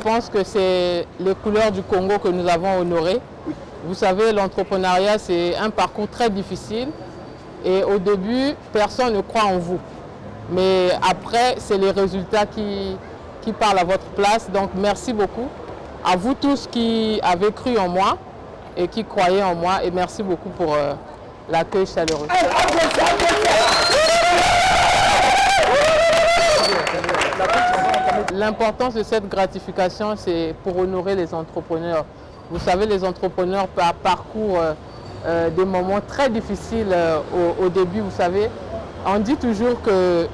pense que c'est les couleurs du Congo que nous avons honorées. Vous savez, l'entrepreneuriat, c'est un parcours très difficile. Et au début, personne ne croit en vous. Mais après, c'est les résultats qui parlent à votre place. Donc, merci beaucoup à vous tous qui avez cru en moi et qui croyez en moi. Et merci beaucoup pour l'accueil chaleureux. L'importance de cette gratification, c'est pour honorer les entrepreneurs. Vous savez, les entrepreneurs parcourent des moments très difficiles au début. Vous savez, on dit toujours que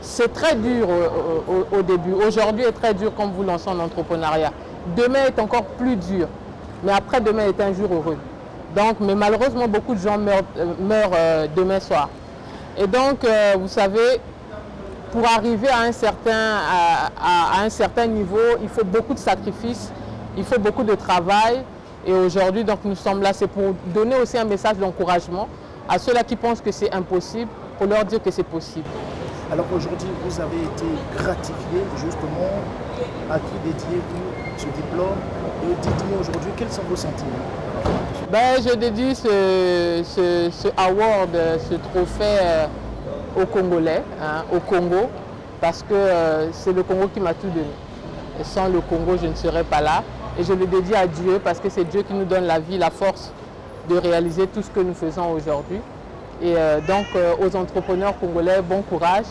c'est très dur au début. Aujourd'hui est très dur quand vous lancez en entrepreneuriat. Demain est encore plus dur, mais après demain est un jour heureux. Donc, mais malheureusement, beaucoup de gens meurent demain soir. Et donc, vous savez, pour arriver à un certain niveau, il faut beaucoup de sacrifices, il faut beaucoup de travail. Et aujourd'hui, donc, nous sommes là, c'est pour donner aussi un message d'encouragement à ceux-là qui pensent que c'est impossible, pour leur dire que c'est possible. Alors aujourd'hui, vous avez été gratifié justement. À qui dédiez-vous ce diplôme? Et dites-moi aujourd'hui, quels sont vos sentiments? Je dédie ce award, ce trophée aux Congolais, au Congo, parce que c'est le Congo qui m'a tout donné. Et sans le Congo, je ne serais pas là. Et je le dédie à Dieu, parce que c'est Dieu qui nous donne la vie, la force de réaliser tout ce que nous faisons aujourd'hui. Et donc aux entrepreneurs congolais, bon courage.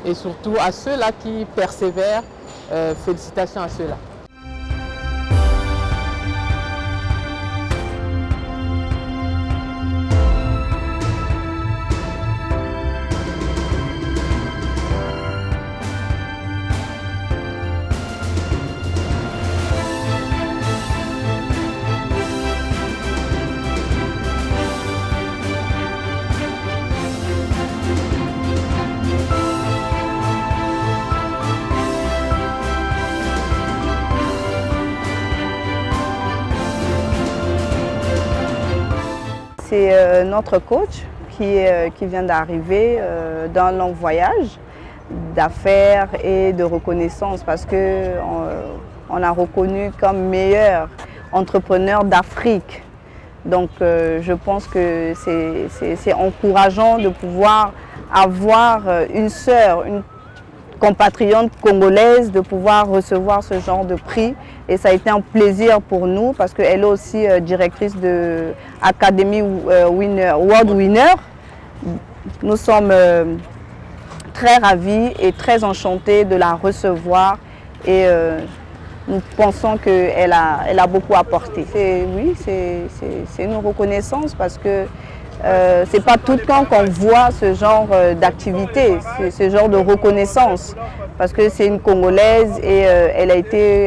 Et surtout à ceux-là qui persévèrent, félicitations à ceux-là. C'est notre coach qui vient d'arriver d'un long voyage d'affaires et de reconnaissance parce qu'on a reconnu comme meilleur entrepreneur d'Afrique. Donc je pense que c'est encourageant de pouvoir avoir une sœur, une compatriote congolaise, de pouvoir recevoir ce genre de prix. Et ça a été un plaisir pour nous parce qu'elle est aussi directrice de Academy World Winner. Nous sommes très ravis et très enchantés de la recevoir et nous pensons qu'elle a beaucoup apporté. Oui, c'est une reconnaissance parce que c'est pas tout le temps qu'on voit ce genre d'activité, ce genre de reconnaissance, parce que c'est une Congolaise et elle a été,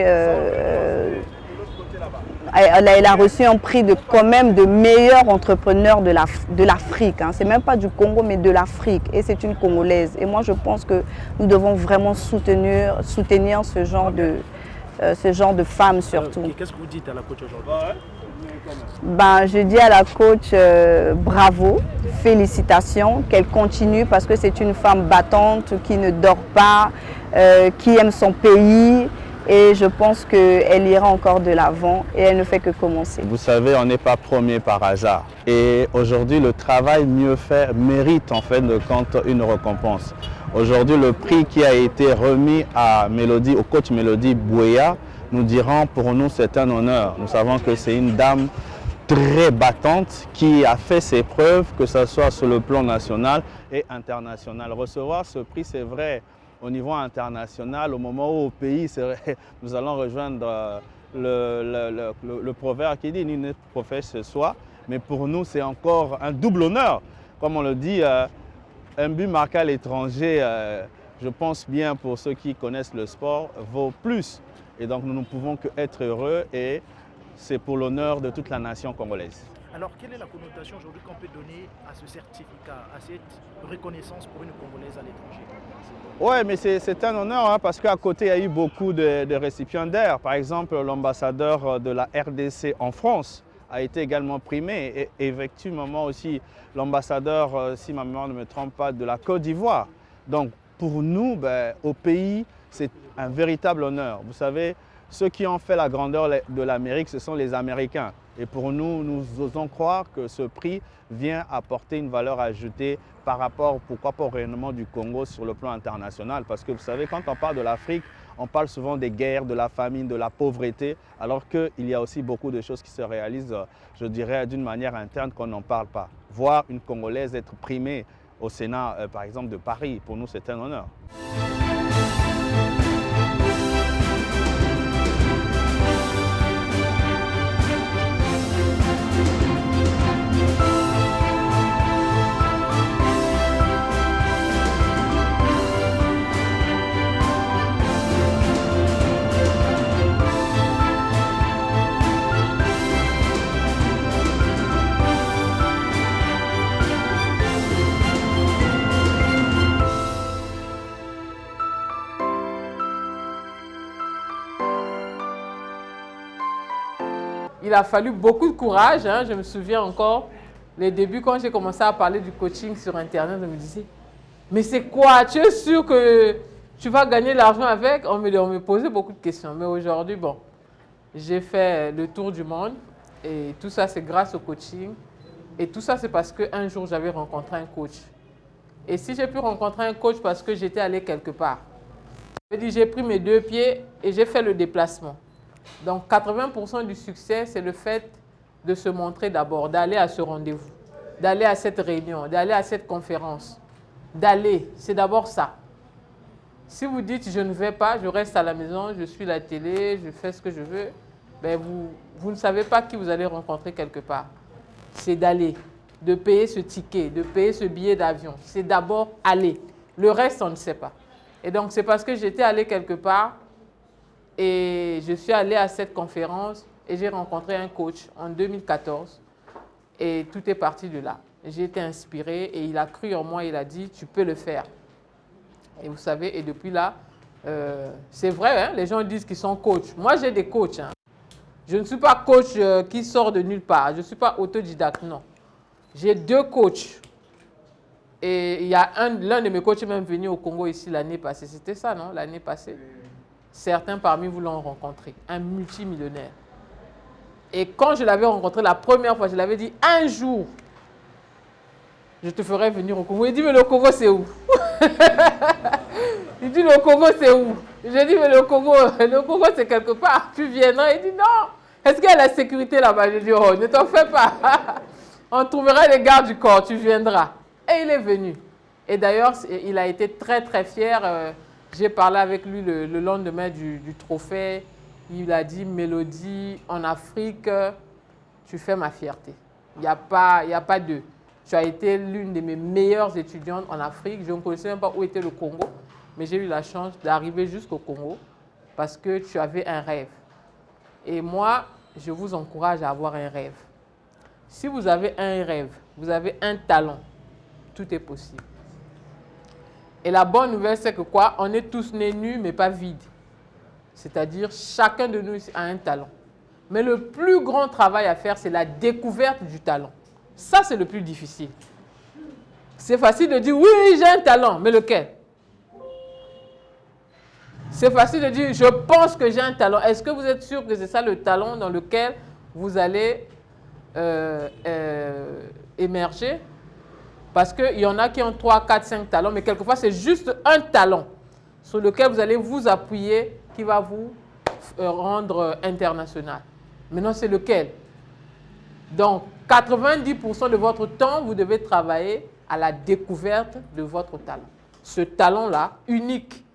elle a reçu un prix quand même de meilleur entrepreneur de l'Afrique. C'est même pas du Congo, mais de l'Afrique. Et c'est une Congolaise. Et moi, je pense que nous devons vraiment soutenir ce genre de femmes surtout. Qu'est-ce que vous dites à la coach aujourd'hui? Je dis à la coach bravo, félicitations, qu'elle continue parce que c'est une femme battante qui ne dort pas, qui aime son pays et je pense qu'elle ira encore de l'avant et elle ne fait que commencer. Vous savez, on n'est pas premier par hasard et aujourd'hui le travail mieux fait mérite en fait de compte une récompense. Aujourd'hui le prix qui a été remis à Mélodie, au coach Mélodie Bouéa, nous dirons pour nous c'est un honneur. Nous savons que c'est une dame très battante qui a fait ses preuves, que ce soit sur le plan national et international. Recevoir ce prix, c'est vrai, au niveau international, au moment où au pays, c'est vrai, nous allons rejoindre le proverbe qui dit « Nul n'est prophète ce soir », mais pour nous, c'est encore un double honneur. Comme on le dit, un but marqué à l'étranger, je pense bien pour ceux qui connaissent le sport, vaut plus. Et donc nous ne pouvons qu'être heureux et c'est pour l'honneur de toute la nation congolaise. Alors quelle est la connotation aujourd'hui qu'on peut donner à ce certificat, à cette reconnaissance pour une Congolaise à l'étranger? Oui, mais c'est un honneur parce qu'à côté il y a eu beaucoup de récipiendaires. Par exemple, l'ambassadeur de la RDC en France a été également primé et effectivement aussi l'ambassadeur, si ma mémoire ne me trompe pas, de la Côte d'Ivoire. Donc pour nous, au pays, c'est un véritable honneur. Vous savez, ceux qui ont fait la grandeur de l'Amérique, ce sont les Américains. Et pour nous, nous osons croire que ce prix vient apporter une valeur ajoutée par rapport, pourquoi pas, au rayonnement du Congo sur le plan international. Parce que vous savez, quand on parle de l'Afrique, on parle souvent des guerres, de la famine, de la pauvreté, alors qu'il y a aussi beaucoup de choses qui se réalisent, je dirais, d'une manière interne qu'on n'en parle pas. Voir une Congolaise être primée au Sénat, par exemple, de Paris, pour nous, c'est un honneur. Il a fallu beaucoup de courage, hein. Je me souviens encore, les débuts, quand j'ai commencé à parler du coaching sur Internet, je me disais, mais c'est quoi? Tu es sûr que tu vas gagner l'argent avec? On me posait beaucoup de questions. Mais aujourd'hui, bon, j'ai fait le tour du monde et tout ça, c'est grâce au coaching. Et tout ça, c'est parce qu'un jour, j'avais rencontré un coach. Et si j'ai pu rencontrer un coach parce que j'étais allé quelque part, j'ai pris mes 2 pieds et j'ai fait le déplacement. Donc 80% du succès, c'est le fait de se montrer d'abord, d'aller à ce rendez-vous, d'aller à cette réunion, d'aller à cette conférence. D'aller, c'est d'abord ça. Si vous dites je ne vais pas, je reste à la maison, je suis la télé, je fais ce que je veux, ben vous ne savez pas qui vous allez rencontrer quelque part. C'est d'aller, de payer ce ticket, de payer ce billet d'avion. C'est d'abord aller. Le reste, on ne sait pas. Et donc c'est parce que j'étais allée quelque part et je suis allée à cette conférence et j'ai rencontré un coach en 2014 et tout est parti de là. J'ai été inspirée et il a cru en moi, il a dit tu peux le faire. Et vous savez, et depuis là, c'est vrai, hein, les gens disent qu'ils sont coachs. Moi j'ai des coachs. Hein. Je ne suis pas coach qui sort de nulle part, je ne suis pas autodidacte, non. J'ai 2 coachs. Et il y a l'un de mes coachs est même venu au Congo ici l'année passée. C'était ça, non? L'année passée. Certains parmi vous l'ont rencontré, un multimillionnaire. Et quand je l'avais rencontré la première fois, je l'avais dit, un jour, je te ferai venir au Congo. Il dit, mais le Congo, c'est où? Il dit, le Congo, c'est où? J'ai dit, mais le Congo, c'est quelque part. Tu viendras. Il dit, non. Est-ce qu'il y a la sécurité là-bas? Je dis, oh, ne t'en fais pas. On trouvera les gardes du corps, tu viendras. Et il est venu. Et d'ailleurs, il a été très, très fier. J'ai parlé avec lui le lendemain du trophée. Il a dit, Mélodie, en Afrique, tu fais ma fierté. Il n'y a pas d'eux. Tu as été l'une de mes meilleures étudiantes en Afrique. Je ne connaissais même pas où était le Congo, mais j'ai eu la chance d'arriver jusqu'au Congo parce que tu avais un rêve. Et moi, je vous encourage à avoir un rêve. Si vous avez un rêve, vous avez un talent, tout est possible. Et la bonne nouvelle, c'est que quoi? On est tous nés nus, mais pas vides. C'est-à-dire, chacun de nous a un talent. Mais le plus grand travail à faire, c'est la découverte du talent. Ça, c'est le plus difficile. C'est facile de dire, oui, j'ai un talent, mais lequel? C'est facile de dire, je pense que j'ai un talent. Est-ce que vous êtes sûr que c'est ça le talent dans lequel vous allez émerger? Parce qu'il y en a qui ont 3, 4, 5 talents, mais quelquefois, c'est juste un talent sur lequel vous allez vous appuyer qui va vous rendre international. Maintenant, c'est lequel? Donc, 90% de votre temps, vous devez travailler à la découverte de votre talent. Ce talent-là, unique,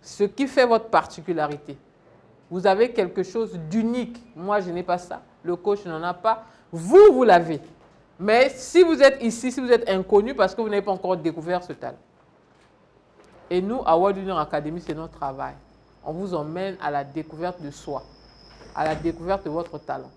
ce qui fait votre particularité. Vous avez quelque chose d'unique. Moi, je n'ai pas ça. Le coach n'en a pas. Vous, vous l'avez. Mais si vous êtes ici, si vous êtes inconnu parce que vous n'avez pas encore découvert ce talent. Et nous, à World Union Academy, c'est notre travail. On vous emmène à la découverte de soi, à la découverte de votre talent.